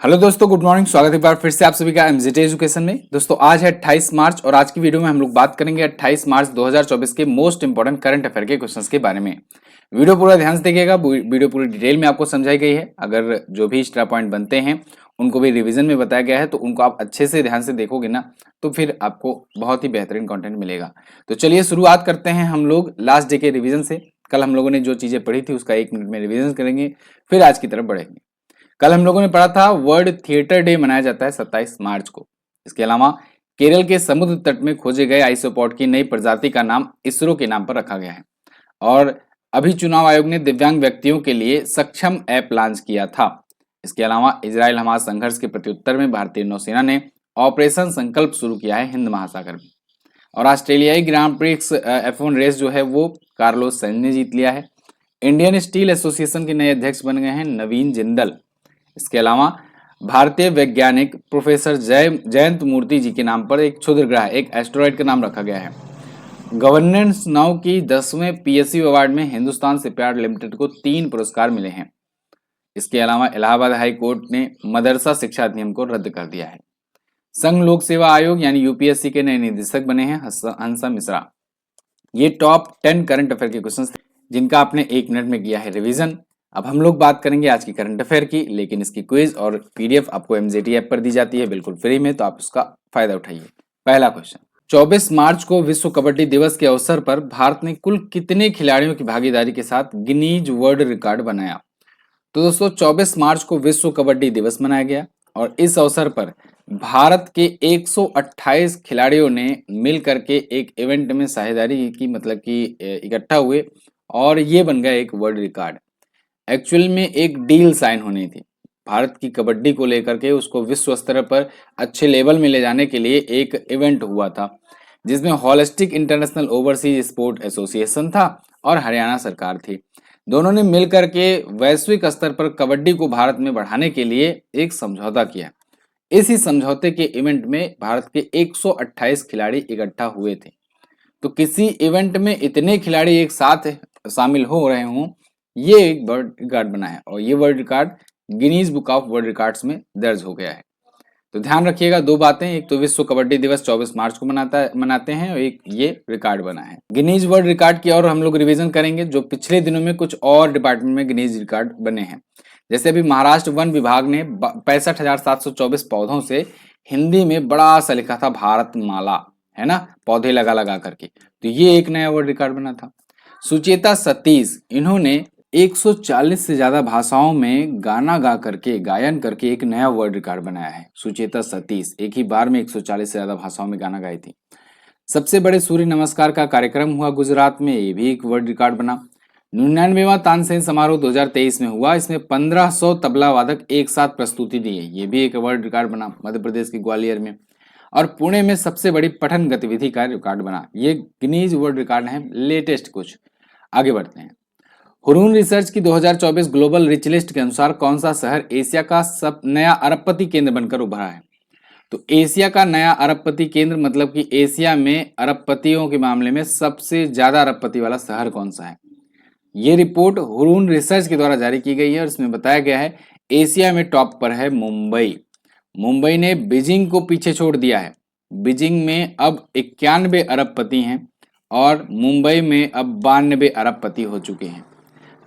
Hello दोस्तों, good morning. स्वागत है एक बार फिर से आप सभी का एमजेटी एजुकेशन में। दोस्तों आज है 28 मार्च और आज की वीडियो में हम लोग बात करेंगे 28 मार्च 2024 के मोस्ट इंपोर्टेंट करंट अफेयर के क्वेश्चंस के बारे में। वीडियो पूरा ध्यान से देखिएगा, वीडियो पूरी डिटेल में आपको समझाई गई है। अगर जो भी एक्स्ट्रा पॉइंट बनते हैं उनको भी रिविजन में बताया गया है, तो उनको आप अच्छे से ध्यान से देखोगे ना तो फिर आपको बहुत ही बेहतरीन कॉन्टेंट मिलेगा। तो चलिए शुरुआत करते हैं हम लोग लास्ट डे के रिविजन से। कल हम लोगों ने जो चीजें पढ़ी थी उसका 1 मिनट में रिविजन करेंगे, फिर आज की तरफ बढ़ेंगे। कल हम लोगों ने पढ़ा था वर्ल्ड थिएटर डे मनाया जाता है 27 मार्च को। इसके अलावा केरल के समुद्र तट में खोजे गए आइसोपॉड की नई प्रजाति का नाम इसरो के नाम पर रखा गया है। और अभी चुनाव आयोग ने दिव्यांग व्यक्तियों के लिए सक्षम ऐप लॉन्च किया था। इसके अलावा इजराइल हमास संघर्ष के प्रत्युत्तर में भारतीय नौसेना ने ऑपरेशन संकल्प शुरू किया है हिंद महासागर में। और ऑस्ट्रेलियाई ग्रांड प्रिक्स F1 रेस जो है वो कार्लोस साइंज ने जीत लिया है। इंडियन स्टील एसोसिएशन के नए अध्यक्ष बन गए हैं नवीन जिंदल। इसके अलावा भारतीय वैज्ञानिक प्रोफेसर जयंत मूर्ति जी के नाम पर एक क्षुद्रग्रह, एक एस्टेरॉयड का नाम रखा गया है। गवर्नेंस नाउ की 10वें PSU अवार्ड में हिंदुस्तान शिपयार्ड लिमिटेड को 3 पुरस्कार मिले हैं। इसके अलावा इलाहाबाद हाई कोर्ट ने मदरसा शिक्षा अधिनियम को रद्द कर दिया है। संघ लोक सेवा आयोग यानी UPSC के नए निदेशक बने हैं हंसा मिश्रा। ये टॉप 10 करंट अफेयर के क्वेश्चन थे जिनका आपने 1 मिनट में किया है रिवीजन। अब हम लोग बात करेंगे आज की करंट अफेयर की, लेकिन इसकी क्विज और PDF आपको MJT ऐप पर दी जाती है बिल्कुल फ्री में, तो आप उसका फायदा उठाइए। पहला क्वेश्चन, 24 मार्च को विश्व कबड्डी दिवस के अवसर पर भारत ने कुल कितने खिलाड़ियों की भागीदारी के साथ गिनीज वर्ल्ड रिकॉर्ड बनाया? तो दोस्तों 24 मार्च को विश्व कबड्डी दिवस मनाया गया और इस अवसर पर भारत के 128 खिलाड़ियों ने मिल करके एक इवेंट में साझेदारी की, मतलब कि इकट्ठा हुए और ये बन गया एक वर्ल्ड रिकॉर्ड। एक्चुअल में एक डील साइन होनी थी भारत की कबड्डी को लेकर के, उसको विश्व स्तर पर अच्छे लेवल में ले जाने के लिए एक इवेंट हुआ था जिसमें holistic international overseas sport association था और हरियाणा सरकार थी। दोनों ने मिलकर के वैश्विक स्तर पर कबड्डी को भारत में बढ़ाने के लिए एक समझौता किया। इसी समझौते के इवेंट में भारत के 128 खिलाड़ी इकट्ठा हुए थे। तो किसी इवेंट में इतने खिलाड़ी एक साथ शामिल हो रहे हों, ये एक वर्ल्ड रिकॉर्ड बना है और ये world record Guinness book of world records में दर्ज हो गया है। तो ध्यान रखिएगा दो बातें, एक तो विश्व कबड्डी दिवस 24 मार्च को मनाते हैं और एक ये रिकॉर्ड बना है। गिनीज वर्ल्ड रिकॉर्ड की और हम लोग रिवीजन करेंगे जो पिछले दिनों में कुछ और डिपार्टमेंट में गिनीज रिकॉर्ड बने हैं। जैसे अभी महाराष्ट्र वन विभाग ने 65,724 पौधों से हिंदी में बड़ा सा लिखा था भारत माला, है ना, पौधे लगा लगा करके, तो ये एक नया वर्ल्ड रिकॉर्ड बना था। सुचेता सतीश, इन्होंने 140 से ज्यादा भाषाओं में गाना गा करके, गायन करके एक नया वर्ल्ड रिकॉर्ड बनाया है। सुचेता सतीश एक ही बार में 140 से ज्यादा भाषाओं में गाना गाई थी। सबसे बड़े सूर्य नमस्कार का कार्यक्रम हुआ गुजरात में, ये भी एक वर्ल्ड रिकॉर्ड बना। 99वां तानसेन समारोह 2023 में हुआ, इसमें 1500 तबला वादक एक साथ प्रस्तुति दी है, ये भी एक वर्ल्ड रिकॉर्ड बना मध्य प्रदेश के ग्वालियर में। और पुणे में सबसे बड़ी पठन गतिविधि का रिकॉर्ड बना। ये गिनीज वर्ल्ड रिकॉर्ड है लेटेस्ट कुछ। आगे बढ़ते हैं। हुरून रिसर्च की 2024 ग्लोबल रिच लिस्ट के अनुसार कौन सा शहर एशिया का सब नया अरबपति केंद्र बनकर उभरा है? तो एशिया का नया अरबपति केंद्र मतलब कि एशिया में अरबपतियों के मामले में सबसे ज्यादा अरबपति वाला शहर कौन सा है? ये रिपोर्ट हुरून रिसर्च के द्वारा जारी की गई है और इसमें बताया गया है एशिया में टॉप पर है मुंबई। मुंबई ने बीजिंग को पीछे छोड़ दिया है। बीजिंग में अब 91 अरबपति हैं और मुंबई में अब 92 अरबपति हो चुके हैं।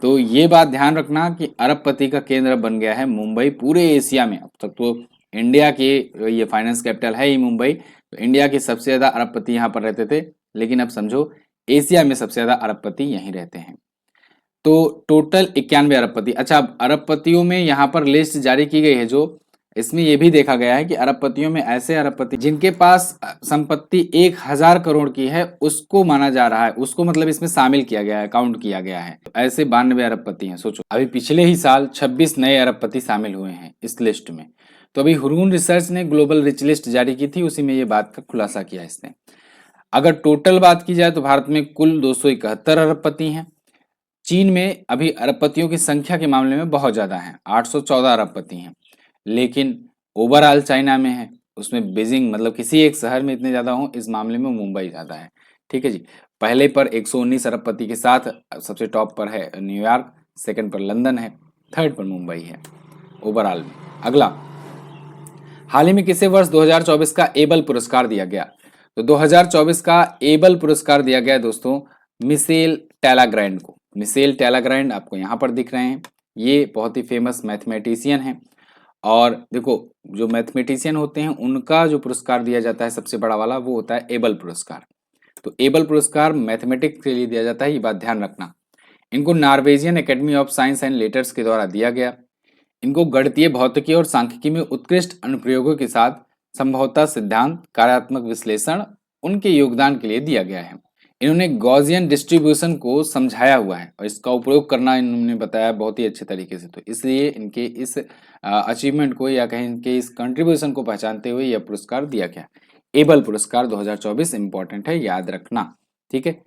तो ये बात ध्यान रखना कि अरबपति का केंद्र बन गया है मुंबई पूरे एशिया में। अब तक तो इंडिया के ये फाइनेंस कैपिटल है ही मुंबई, तो इंडिया के सबसे ज्यादा अरबपति यहाँ पर रहते थे, लेकिन अब समझो एशिया में सबसे ज्यादा अरबपति यहीं रहते हैं। तो टोटल 91 अरबपति। अच्छा, अब अरबपतियों में यहाँ पर लिस्ट जारी की गई है, जो इसमें यह भी देखा गया है कि अरबपतियों में ऐसे अरबपति जिनके पास संपत्ति 1000 करोड़ की है उसको माना जा रहा है, उसको मतलब इसमें शामिल किया गया है, काउंट किया गया है। ऐसे 92 अरबपति हैं। सोचो अभी पिछले ही साल 26 नए अरबपति शामिल हुए हैं इस लिस्ट में। तो अभी हुरून रिसर्च ने ग्लोबल रिच लिस्ट जारी की थी, उसी में ये बात का खुलासा किया इसने। अगर टोटल बात की जाए तो भारत में कुल 271 अरबपति हैं। चीन में अभी अरबपतियों की संख्या के मामले में बहुत ज्यादा है, 814 अरबपति हैं, लेकिन ओवरऑल चाइना में है, उसमें बीजिंग मतलब किसी एक शहर में इतने ज्यादा हो, इस मामले में मुंबई ज्यादा है। ठीक है जी। पहले पर 119 अरबपति के साथ सबसे टॉप पर है न्यूयॉर्क, सेकंड पर लंदन है, थर्ड पर मुंबई है ओवरऑल में। अगला, हाल ही में किसे वर्ष 2024 का एबल पुरस्कार दिया गया? तो 2024 का एबल पुरस्कार दिया गया दोस्तों मिशेल टैलाग्रैंड को। मिशेल टैलाग्रैंड आपको यहाँ पर दिख रहे हैं, ये बहुत ही फेमस मैथमेटिशियन हैं। और देखो, जो मैथमेटिशियन होते हैं उनका जो पुरस्कार दिया जाता है सबसे बड़ा वाला, वो होता है एबल पुरस्कार। तो एबल पुरस्कार मैथमेटिक्स के लिए दिया जाता है, ये बात ध्यान रखना। इनको Norwegian academy of science and letters के द्वारा दिया गया। इनको गणितीय भौतिकी और सांख्यिकी में उत्कृष्ट अनुप्रयोगों के साथ संभवतः सिद्धांत, कार्यात्मक विश्लेषण उनके योगदान के लिए दिया गया है। इन्होंने गॉसियन डिस्ट्रीब्यूशन को समझाया हुआ है और इसका उपयोग करना इन्होंने बताया बहुत ही अच्छे तरीके से। तो इसलिए इनके इस अचीवमेंट को या कहीं इनके इस कंट्रीब्यूशन को पहचानते हुए यह पुरस्कार दिया गया। एबल पुरस्कार 2024 इंपॉर्टेंट है, याद रखना। ठीक है,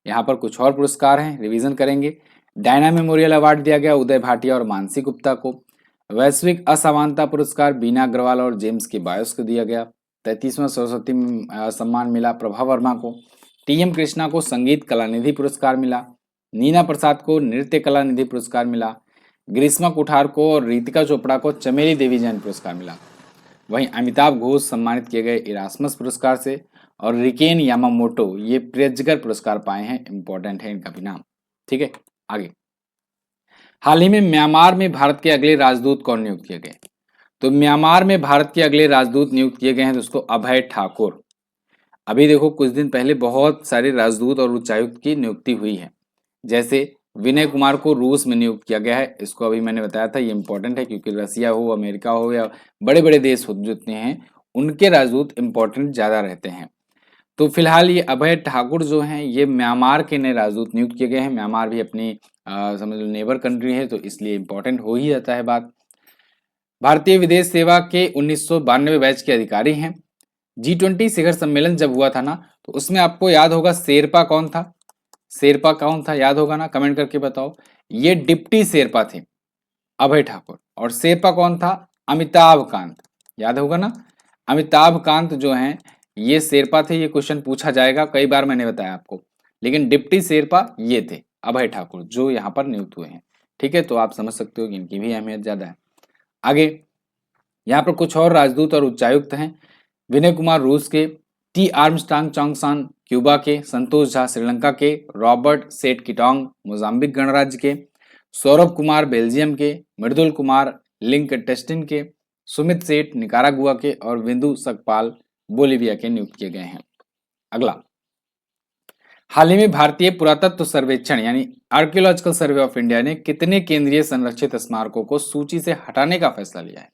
यहाँ पर कुछ और पुरस्कार हैं, रिवीजन करेंगे। डायना मेमोरियल अवार्ड दिया गया उदय भाटिया और मानसी गुप्ता को। वैश्विक असमानता पुरस्कार बीना अग्रवाल और जेम्स के बायोस को दिया गया। 33वां सरस्वती सम्मान मिला प्रभा वर्मा को। टीएम कृष्णा को संगीत कलानिधि पुरस्कार मिला। नीना प्रसाद को नृत्य कलानिधि पुरस्कार मिला। ग्रीष्मा कुठार को और रितिका चोपड़ा को चमेली देवी जैन पुरस्कार मिला। वहीं अमिताभ घोष सम्मानित किए गए इरास्मस पुरस्कार से, और रिकेन यामामोटो ये प्रेज्गर पुरस्कार पाए हैं, इंपॉर्टेंट है इनका भी नाम। ठीक है, आगे। हाल ही में म्यांमार में भारत के अगले राजदूत कौन नियुक्त किए गए? तो म्यांमार में भारत के अगले राजदूत नियुक्त किए गए हैं दोस्तों अभय ठाकुर। अभी देखो, कुछ दिन पहले बहुत सारे राजदूत और उच्चायुक्त की नियुक्ति हुई है। जैसे विनय कुमार को रूस में नियुक्त किया गया है, इसको अभी मैंने बताया था, ये इंपॉर्टेंट है क्योंकि रसिया हो, अमेरिका हो या बड़े बड़े देश हो जितने हैं, उनके राजदूत इंपॉर्टेंट ज्यादा रहते हैं। तो फिलहाल ये अभय ठाकुर जो हैं ये म्यांमार के नए राजदूत नियुक्त किए गए हैं। म्यांमार भी अपनी समझ लो नेबर कंट्री है, तो इसलिए इंपॉर्टेंट हो ही जाता है बात। भारतीय विदेश सेवा के 1992 बैच के अधिकारी हैं। G20 शिखर सम्मेलन जब हुआ था ना, तो उसमें आपको याद होगा शेरपा कौन था? शेरपा कौन था, याद होगा ना, कमेंट करके बताओ। ये डिप्टी शेरपा थे अभय ठाकुर, और शेरपा कौन था? अमिताभ कांत, याद होगा ना। अमिताभ कांत जो हैं ये शेरपा थे, ये क्वेश्चन पूछा जाएगा, कई बार मैंने बताया आपको। लेकिन डिप्टी शेरपा ये थे अभय ठाकुर जो यहाँ पर नियुक्त हुए हैं। ठीक है, तो आप समझ सकते हो कि इनकी भी अहमियत ज्यादा है। आगे यहाँ पर कुछ और राजदूत और उच्चायुक्त हैं। विनय कुमार रूस के, टी आर्मस्ट्रांग चोंगसान क्यूबा के, संतोष झा श्रीलंका के, रॉबर्ट सेठ किटोंग मोजाम्बिक गणराज्य के, सौरभ कुमार बेल्जियम के, मृदुल कुमार लिंकटेस्टिन के, सुमित सेठ निकारागुआ के और विंदु सकपाल बोलीविया के नियुक्त किए गए हैं। अगला, हाल ही में भारतीय पुरातत्व सर्वेक्षण यानी आर्कियोलॉजिकल सर्वे ऑफ इंडिया ने कितने केंद्रीय संरक्षित स्मारकों को सूची से हटाने का फैसला लिया है?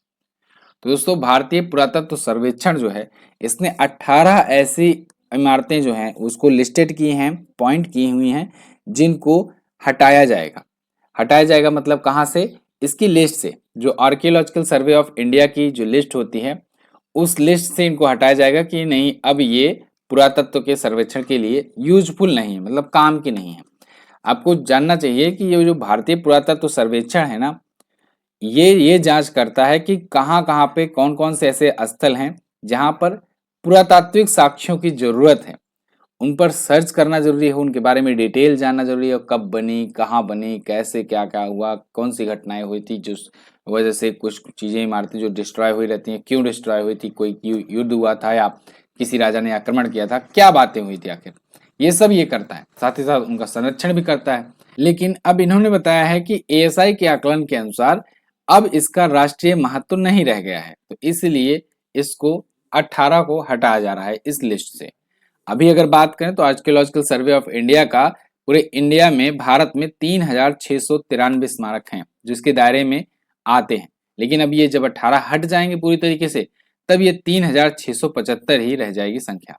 तो दोस्तों, भारतीय पुरातत्व सर्वेक्षण जो है इसने 18 ऐसी इमारतें जो हैं उसको लिस्टेड की हैं, पॉइंट की हुई हैं, जिनको हटाया जाएगा। हटाया जाएगा मतलब कहाँ से? इसकी लिस्ट से, जो आर्कियोलॉजिकल सर्वे ऑफ इंडिया की जो लिस्ट होती है उस लिस्ट से इनको हटाया जाएगा कि नहीं, अब ये पुरातत्व के सर्वेक्षण के लिए यूजफुल नहीं है, मतलब काम की नहीं है। आपको जानना चाहिए कि ये जो भारतीय पुरातत्व सर्वेक्षण है ना, ये जांच करता है कि कहाँ कहाँ पे कौन कौन से ऐसे स्थल हैं जहां पर पुरातात्विक साक्ष्यों की जरूरत है, उन पर सर्च करना जरूरी है, उनके बारे में डिटेल जानना जरूरी है, कब बनी, कहाँ बनी, कैसे क्या क्या हुआ, कौन सी घटनाएं हुई थी जिस वजह से कुछ चीजें इमारतें जो डिस्ट्रॉय हुई रहती हैं, क्यों डिस्ट्रॉय हुई थी, कोई युद्ध हुआ था या किसी राजा ने आक्रमण किया था, क्या बातें हुई थी आखिर, ये सब ये करता है। साथ ही साथ उनका संरक्षण भी करता है। लेकिन अब इन्होंने बताया है कि एएसआई के आकलन के अनुसार अब इसका राष्ट्रीय महत्व नहीं रह गया है, तो इसलिए इसको 18 को हटाया जा रहा है इस लिस्ट से। अभी अगर बात करें तो आर्कियोलॉजिकल सर्वे ऑफ इंडिया का पूरे इंडिया में भारत में 3693 स्मारक हैं जिसके दायरे में आते हैं। लेकिन अब ये जब 18 हट जाएंगे पूरी तरीके से, तब ये 3675 ही रह जाएगी संख्या।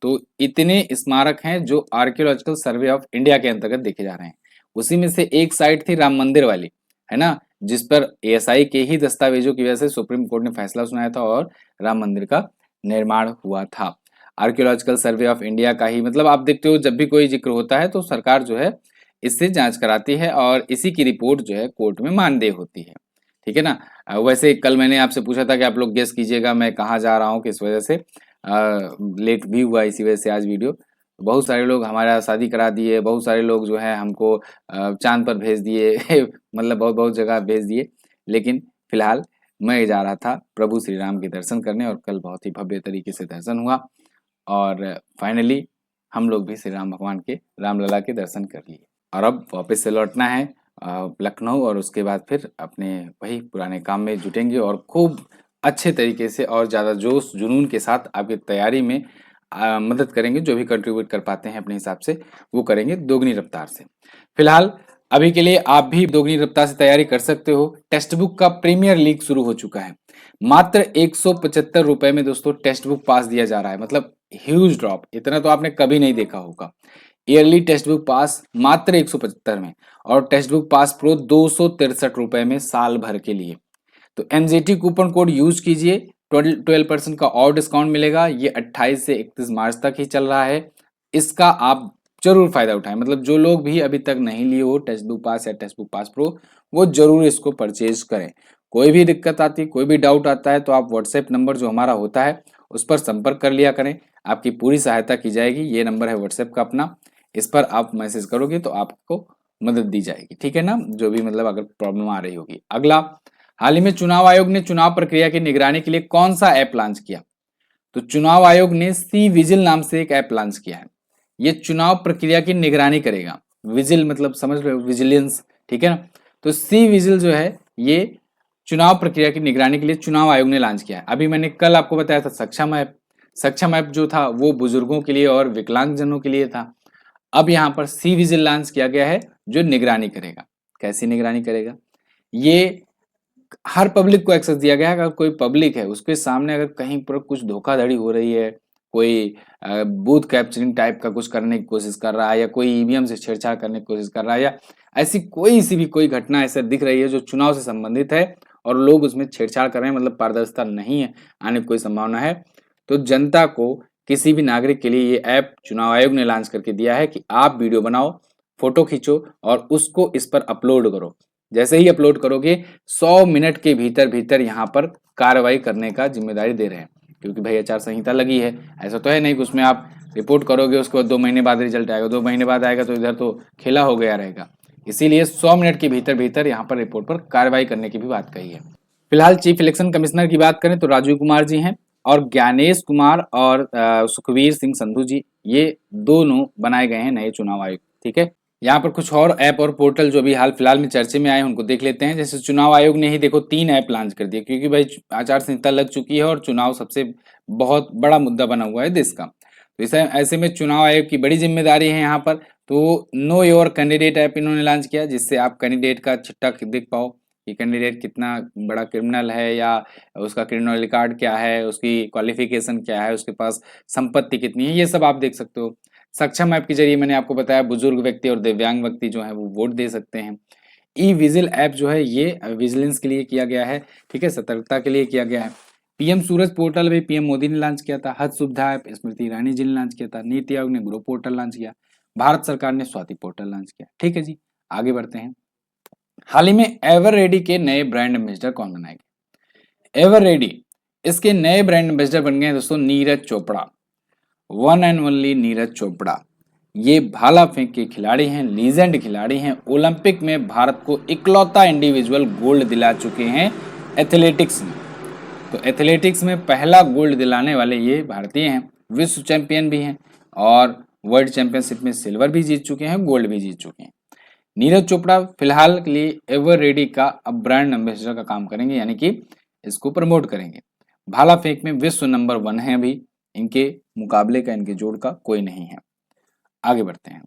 तो इतने स्मारक हैं जो आर्कियोलॉजिकल सर्वे ऑफ इंडिया के अंतर्गत देखे जा रहे हैं। उसी में से एक साइट थी राम मंदिर वाली, है ना, जिस पर एएसआई के ही दस्तावेजों की वजह से सुप्रीम कोर्ट ने फैसला सुनाया था और राम मंदिर का निर्माण हुआ था। आर्कियोलॉजिकल सर्वे ऑफ इंडिया का ही, मतलब आप देखते हो जब भी कोई जिक्र होता है तो सरकार जो है इससे जांच कराती है और इसी की रिपोर्ट जो है कोर्ट में मानदेय होती है। ठीक है ना। वैसे कल मैंने आपसे पूछा था कि आप लोग गेस कीजिएगा मैं कहाँ जा रहा हूँ, किस वजह से लेट भी हुआ, इसी वजह से आज वीडियो। बहुत सारे लोग हमारा शादी करा दिए, बहुत सारे लोग जो है हमको चांद पर भेज दिए मतलब बहुत बहुत जगह भेज दिए, लेकिन फिलहाल मैं जा रहा था प्रभु श्री राम के दर्शन करने और कल बहुत ही भव्य तरीके से दर्शन हुआ और फाइनली हम लोग भी श्री राम भगवान के रामलला के दर्शन कर लिए और अब वापस से लौटना है लखनऊ और उसके बाद फिर अपने वही पुराने काम में जुटेंगे और खूब अच्छे तरीके से और ज़्यादा जोश जुनून के साथ आपकी तैयारी में मदद करेंगे। जो भी कंट्रीब्यूट कर पाते हैं अपने हिसाब से वो करेंगे दोगुनी रफ्तार से। फिलहाल अभी के लिए आप भी दोगुनी रफ्तार से तैयारी कर सकते हो। टेक्स्ट बुक का प्रीमियर लीग शुरू हो चुका है। मात्र 175 रुपए में दोस्तों टेक्स्ट बुक पास दिया जा रहा है, मतलब ह्यूज ड्रॉप, इतना तो आपने कभी नहीं देखा होगा। ईयरली टेक्स्ट बुक पास मात्र 175 में और टेक्स्ट बुक पास प्रो 263 रुपए में साल भर के लिए। तो एमजेटी कूपन कोड यूज कीजिए, 12% का और डिस्काउंट मिलेगा। ये 28 से 31 मार्च तक ही चल रहा है, इसका आप जरूर फायदा उठाएं। मतलब जो लोग भी अभी तक नहीं लिए हो टेक्स्ट बुक पास या टेक्स्ट बुक पास प्रो, वो जरूर इसको परचेज करें। कोई भी दिक्कत आती, कोई भी डाउट आता है तो आप व्हाट्सएप नंबर जो हमारा होता है उस पर संपर्क कर लिया करें, आपकी पूरी सहायता की जाएगी। ये नंबर है व्हाट्सएप का अपना, इस पर आप मैसेज करोगे तो आपको मदद दी जाएगी, ठीक है ना, जो भी मतलब अगर प्रॉब्लम आ रही होगी। अगला, हाल ही में चुनाव आयोग ने चुनाव प्रक्रिया की निगरानी के लिए कौन सा ऐप लॉन्च किया? तो चुनाव आयोग ने सी विजिल नाम से एक ऐप लॉन्च किया है। ये चुनाव प्रक्रिया की निगरानी करेगा। विजिल मतलब समझ रहे हो, विजिलेंस, ठीक है ना। तो सी विजिल जो है ये चुनाव प्रक्रिया की निगरानी के लिए चुनाव आयोग ने लॉन्च किया है। अभी मैंने कल आपको बताया था सक्षम ऐप। सक्षम ऐप जो था वो बुजुर्गों के लिए और विकलांगजनों के लिए था। अब यहाँ पर सी विजिल लॉन्च किया गया है जो निगरानी करेगा। कैसी निगरानी करेगा? ये हर पब्लिक को एक्सेस दिया गया है। अगर कोई पब्लिक है उसके सामने अगर कहीं पर कुछ धोखाधड़ी हो रही है, कोई बूथ कैप्चरिंग टाइप का कुछ करने की कोशिश कर रहा है या कोई ईवीएम से छेड़छाड़ करने की कोशिश कर रहा है या ऐसी कोई सी भी कोई घटना ऐसे दिख रही है जो चुनाव से संबंधित है और लोग उसमें छेड़छाड़ कर रहे हैं, मतलब पारदर्शिता नहीं है, आने की कोई संभावना है, तो जनता को, किसी भी नागरिक के लिए ये ऐप चुनाव आयोग ने लॉन्च करके दिया है कि आप वीडियो बनाओ, फोटो खींचो और उसको इस पर अपलोड करो। जैसे ही अपलोड करोगे 100 मिनट के भीतर भीतर यहाँ पर कार्रवाई करने का जिम्मेदारी दे रहे हैं, क्योंकि भाई आचार संहिता लगी है। ऐसा तो है नहीं कि उसमें आप रिपोर्ट करोगे उसके बाद 2 महीने बाद रिजल्ट आएगा, 2 महीने बाद आएगा तो इधर तो खेला हो गया रहेगा। इसीलिए 100 मिनट के भीतर भीतर यहाँ पर रिपोर्ट पर कार्रवाई करने की भी बात कही है। फिलहाल चीफ इलेक्शन कमिश्नर की बात करें तो राजीव कुमार जी हैं और ज्ञानेश कुमार और सुखवीर सिंह संधू जी, ये दोनों बनाए गए हैं नए चुनाव आयुक्त, ठीक है। यहाँ पर कुछ और ऐप और पोर्टल जो भी हाल फिलहाल में चर्चे में आए हैं उनको देख लेते हैं। जैसे चुनाव आयोग ने ही देखो 3 ऐप लॉन्च कर दिए, क्योंकि भाई आचार संहिता लग चुकी है और चुनाव सबसे बहुत बड़ा मुद्दा बना हुआ है देश का। तो इस ऐसे में चुनाव आयोग की बड़ी जिम्मेदारी है यहाँ पर। तो नो योर कैंडिडेट ऐप इन्होंने लॉन्च किया, जिससे आप कैंडिडेट का चिट्ठा देख पाओ कि कैंडिडेट कितना बड़ा क्रिमिनल है या उसका क्रिमिनल रिकॉर्ड क्या है, उसकी क्वालिफिकेशन क्या है, उसके पास संपत्ति कितनी है, ये सब आप देख सकते हो। सक्षम ऐप के जरिए मैंने आपको बताया बुजुर्ग व्यक्ति और दिव्यांग व्यक्ति जो है वो वोट दे सकते हैं। ई विजिल ऐप जो है ये विजिलेंस के लिए किया गया है, ठीक है, सतर्कता के लिए किया गया है। पीएम सूरज पोर्टल भी पीएम मोदी ने लॉन्च किया था। हज सुविधा ऐप स्मृति ईरानी जी ने लॉन्च किया था। नीति आयोग ने ग्रो पोर्टल लॉन्च किया। भारत सरकार ने स्वाति पोर्टल लॉन्च किया, ठीक है जी। आगे बढ़ते हैं। हाल ही में एवर रेडी के नए ब्रांड एम्बेसडर कौन बनाएंगे? एवर रेडी, इसके नए ब्रांड एम्बेसडर बन गए हैं दोस्तों Neeraj Chopra, one and only Neeraj Chopra. ये भाला फेंक के खिलाड़ी हैं, लीजेंड खिलाड़ी हैं। ओलंपिक में भारत को इकलौता इंडिविजुअल गोल्ड दिला चुके हैं एथलेटिक्स में। तो एथलेटिक्स में पहला गोल्ड दिलाने वाले ये भारतीय हैं। विश्व चैंपियन भी हैं और वर्ल्ड चैंपियनशिप में सिल्वर भी जीत चुके हैं, गोल्ड भी जीत चुके हैं। नीरज चोपड़ा फिलहाल के लिए एवर रेडी का अब ब्रांड एम्बेसडर का काम करेंगे, यानी कि इसको प्रमोट करेंगे। भाला फेंक में विश्व नंबर 1 है अभी, इनके मुकाबले का, इनके जोड़ का कोई नहीं है। आगे बढ़ते हैं।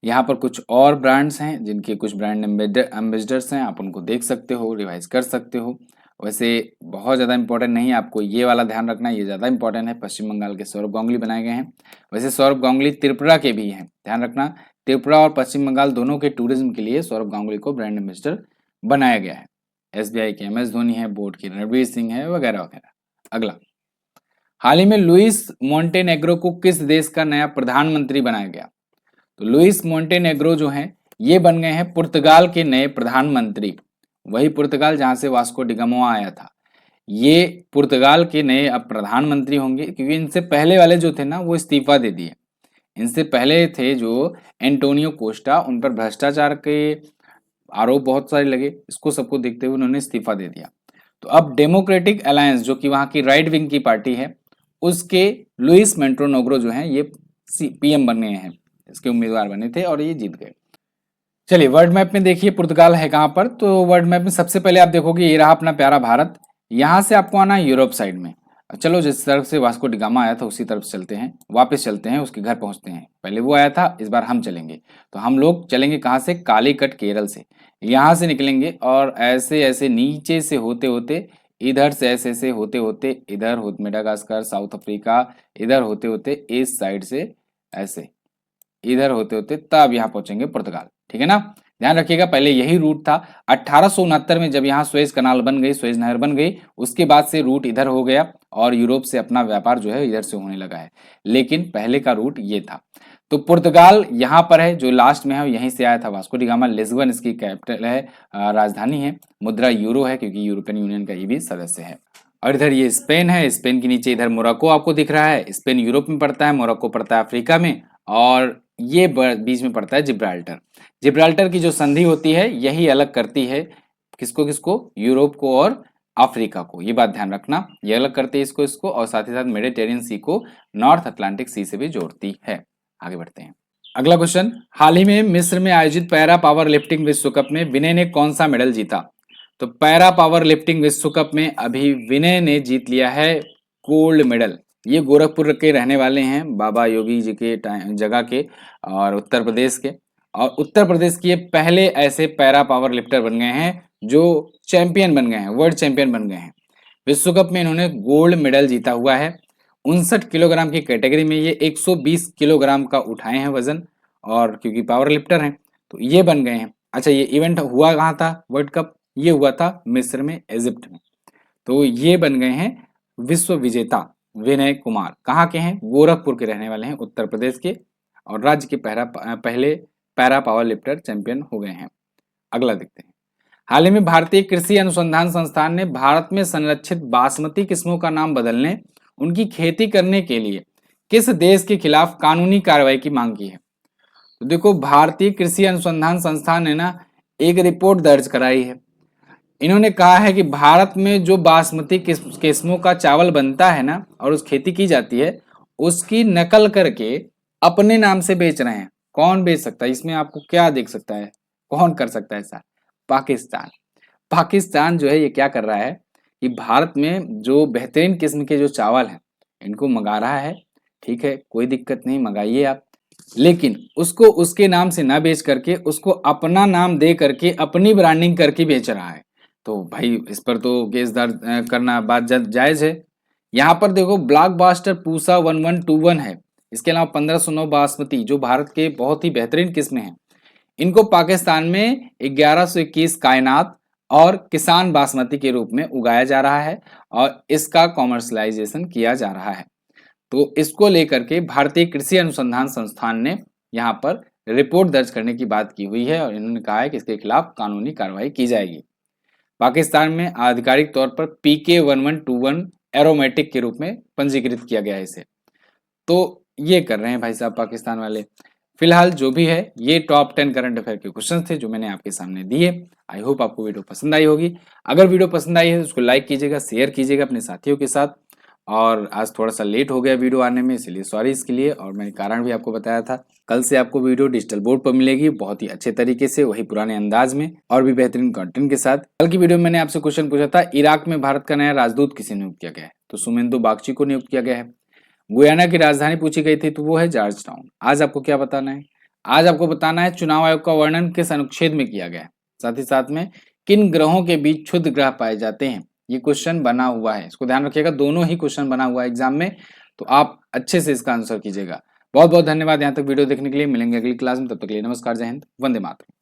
यहाँ पर कुछ और ब्रांड्स हैं जिनके कुछ ब्रांड एम्बेसडर्स हैं, आप उनको देख सकते हो, रिवाइज कर सकते हो। वैसे बहुत ज़्यादा इंपॉर्टेंट नहीं है, आपको ये वाला ध्यान रखना, ये ज़्यादा इंपॉर्टेंट है। पश्चिम बंगाल के सौरभ गांगुली बनाए गए हैं। वैसे सौरभ गांगुली त्रिपुरा के भी हैं, ध्यान रखना। त्रिपुरा और पश्चिम बंगाल दोनों के टूरिज्म के लिए सौरभ गांगुली को ब्रांड एम्बेसडर बनाया गया है। SBI के MS धोनी है, बोर्ड की रणवीर सिंह है, वगैरह वगैरह। अगला, हाल ही में लुइस मोंटेनेग्रो को किस देश का नया प्रधानमंत्री बनाया गया? तो लुइस मोंटेनेग्रो जो हैं ये बन गए हैं पुर्तगाल के नए प्रधानमंत्री। वही पुर्तगाल जहां से वास्को डिगामा आया था, ये पुर्तगाल के नए अब प्रधानमंत्री होंगे, क्योंकि इनसे पहले वाले जो थे ना वो इस्तीफा दे दिए। इनसे पहले थे जो एंटोनियो कोस्टा, उन पर भ्रष्टाचार के आरोप बहुत सारे लगे, इसको सबको देखते हुए उन्होंने इस्तीफा दे दिया। तो अब डेमोक्रेटिक अलायंस जो कि वहां की राइट विंग की पार्टी है, उसके लुइस मोंटेनेग्रो जो है ये पीएम बने हैं, इसके उम्मीदवार बने थे और ये जीत गए। चलिए वर्ल्ड मैप में देखिए पुर्तगाल है कहाँ पर। तो वर्ल्ड मैप में सबसे पहले आप देखोगे ये रहा अपना प्यारा भारत। यहाँ से आपको आना है यूरोप साइड में। चलो जिस तरफ से वास्को डी गामा आया था उसी तरफ चलते हैं, वापस चलते हैं, उसके घर पहुंचते हैं। पहले वो आया था, इस बार हम चलेंगे। तो हम लोग चलेंगे कहाँ से, कालीकट केरल से। यहाँ से निकलेंगे और ऐसे ऐसे नीचे से होते होते इधर से ऐसे ऐसे होते होते इधर मेडागास्कर, साउथ अफ्रीका, इधर होते होते इस साइड से ऐसे इधर होते होते तब यहाँ पहुंचेंगे पुर्तगाल। ठीक है ना, ध्यान रखिएगा पहले यही रूट था। 1869 में जब यहाँ सुएज कनाल बन गई, सुएज नहर बन गई, उसके बाद से रूट इधर हो गया और यूरोप से अपना व्यापार जो है इधर से होने लगा है, लेकिन पहले का रूट ये था। तो पुर्तगाल यहाँ पर है, जो लास्ट में है, यहीं से आया था वास्को डी गामा। लिस्बन इसकी कैपिटल है, राजधानी है। मुद्रा यूरो है क्योंकि यूरोपियन यूनियन का ये भी सदस्य है। और इधर ये स्पेन है, स्पेन के नीचे इधर मोरक्को आपको दिख रहा है। स्पेन यूरोप में पड़ता है, मोरक्को पड़ता है अफ्रीका में, और ये बीच में पड़ता है जिब्राल्टर। जिब्राल्टर की जो संधि होती है यही अलग करती है किसको किसको, यूरोप को और अफ्रीका को। ये बात ध्यान रखना, ये अलग करती है इसको इसको, और साथ ही साथ मेडिटेरियन सी को नॉर्थ अटलांटिक सी से भी जोड़ती है। आगे बढ़ते हैं। अगला क्वेश्चन, हाल ही में मिस्र में आयोजित पैरा पावर लिफ्टिंग विश्व कप में विनय ने कौन सा मेडल जीता? तो पैरा पावर लिफ्टिंग विश्व कप में अभी विनय ने जीत लिया है गोल्ड मेडल। ये गोरखपुर के रहने वाले हैं, बाबा योगी जी के जगह के, और उत्तर प्रदेश के। और उत्तर प्रदेश के पहले ऐसे पैरा पावर लिफ्टर बन गए हैं जो चैंपियन बन गए हैं, वर्ल्ड चैंपियन बन गए हैं। विश्व कप में इन्होंने गोल्ड मेडल जीता हुआ है। 59 किलोग्राम की कैटेगरी में ये 120 किलोग्राम का उठाए हैं वजन, और क्योंकि पावर लिफ्टर हैं तो ये बन गए हैं। अच्छा, ये इवेंट हुआ कहाँ था वर्ल्ड कप? ये हुआ था मिस्र में, इजिप्ट में। तो ये बन गए हैं विश्व विजेता विनय कुमार। कहाँ के हैं? गोरखपुर के रहने वाले हैं, उत्तर प्रदेश के, और राज्य के पहले पैरा पावर लिफ्टर चैंपियन हो गए हैं। अगला देखते हैं। हाल ही में भारतीय कृषि अनुसंधान संस्थान ने भारत में संरक्षित बासमती किस्मों का नाम बदलने, उनकी खेती करने के लिए किस देश के खिलाफ कानूनी कार्रवाई की मांग की है? तो देखो, भारतीय कृषि अनुसंधान संस्थान ने ना एक रिपोर्ट दर्ज कराई है। इन्होंने कहा है कि भारत में जो बासमती किस्मों का चावल बनता है ना और उस खेती की जाती है, उसकी नकल करके अपने नाम से बेच रहे हैं। कौन बेच सकता है? इसमें आपको क्या देख सकता है, कौन कर सकता है ऐसा? पाकिस्तान। पाकिस्तान जो है ये क्या कर रहा है कि भारत में जो बेहतरीन किस्म के जो चावल हैं इनको मंगा रहा है। ठीक है, कोई दिक्कत नहीं, मंगाइए आप, लेकिन उसको उसके नाम से ना बेच करके उसको अपना नाम दे करके अपनी ब्रांडिंग करके बेच रहा है। तो भाई इस पर तो केस दर्ज करना बात जायज है। यहाँ पर देखो, ब्लॉकबस्टर पूसा 1121 है, इसके अलावा 1509 बासमती जो भारत के बहुत ही बेहतरीन किस्म हैं, इनको पाकिस्तान में 1121 कायनात और किसान बासमती के रूप में उगाया जा रहा है और इसका कॉमर्शलाइजेशन किया जा रहा है। तो इसको लेकर के भारतीय कृषि अनुसंधान संस्थान ने यहाँ पर रिपोर्ट दर्ज करने की बात की हुई है और इन्होंने कहा है कि इसके खिलाफ कानूनी कार्रवाई की जाएगी। पाकिस्तान में आधिकारिक तौर पर PK 1121 एरोमेटिक के रूप में पंजीकृत किया गया है इसे। तो ये कर रहे हैं भाई साहब पाकिस्तान वाले। फिलहाल जो भी है, ये टॉप 10 करंट अफेयर के क्वेश्चन थे जो मैंने आपके सामने दिए। आई होप आपको वीडियो पसंद आई होगी। अगर वीडियो पसंद आई है तो उसको लाइक कीजिएगा, शेयर कीजिएगा अपने साथियों के साथ। और आज थोड़ा सा लेट हो गया वीडियो आने में, इसलिए सॉरी इसके लिए, और मैंने कारण भी आपको बताया था। कल से आपको वीडियो डिजिटल बोर्ड पर मिलेगी, बहुत ही अच्छे तरीके से, वही पुराने अंदाज में और भी बेहतरीन कंटेंट के साथ। कल की वीडियो में मैंने आपसे क्वेश्चन पूछा था, इराक में भारत का नया राजदूत किसे नियुक्त किया गया है? तो सुमेंदु बागची को नियुक्त किया गया है। गुयाना की राजधानी पूछी गई थी तो वो है जॉर्ज टाउन। आज आपको क्या बताना है? आज आपको बताना है चुनाव आयोग का वर्णन किस अनुच्छेद में किया गया है, साथ ही साथ में किन ग्रहों के बीच क्षुद्र ग्रह पाए जाते हैं। ये क्वेश्चन बना हुआ है, इसको ध्यान रखिएगा, दोनों ही क्वेश्चन बना हुआ है एग्जाम में, तो आप अच्छे से इसका आंसर कीजिएगा। बहुत बहुत धन्यवाद यहाँ तक वीडियो देखने के लिए। मिलेंगे अगली क्लास में, तब तक के लिए नमस्कार, जय हिंद, वंदे मातरम।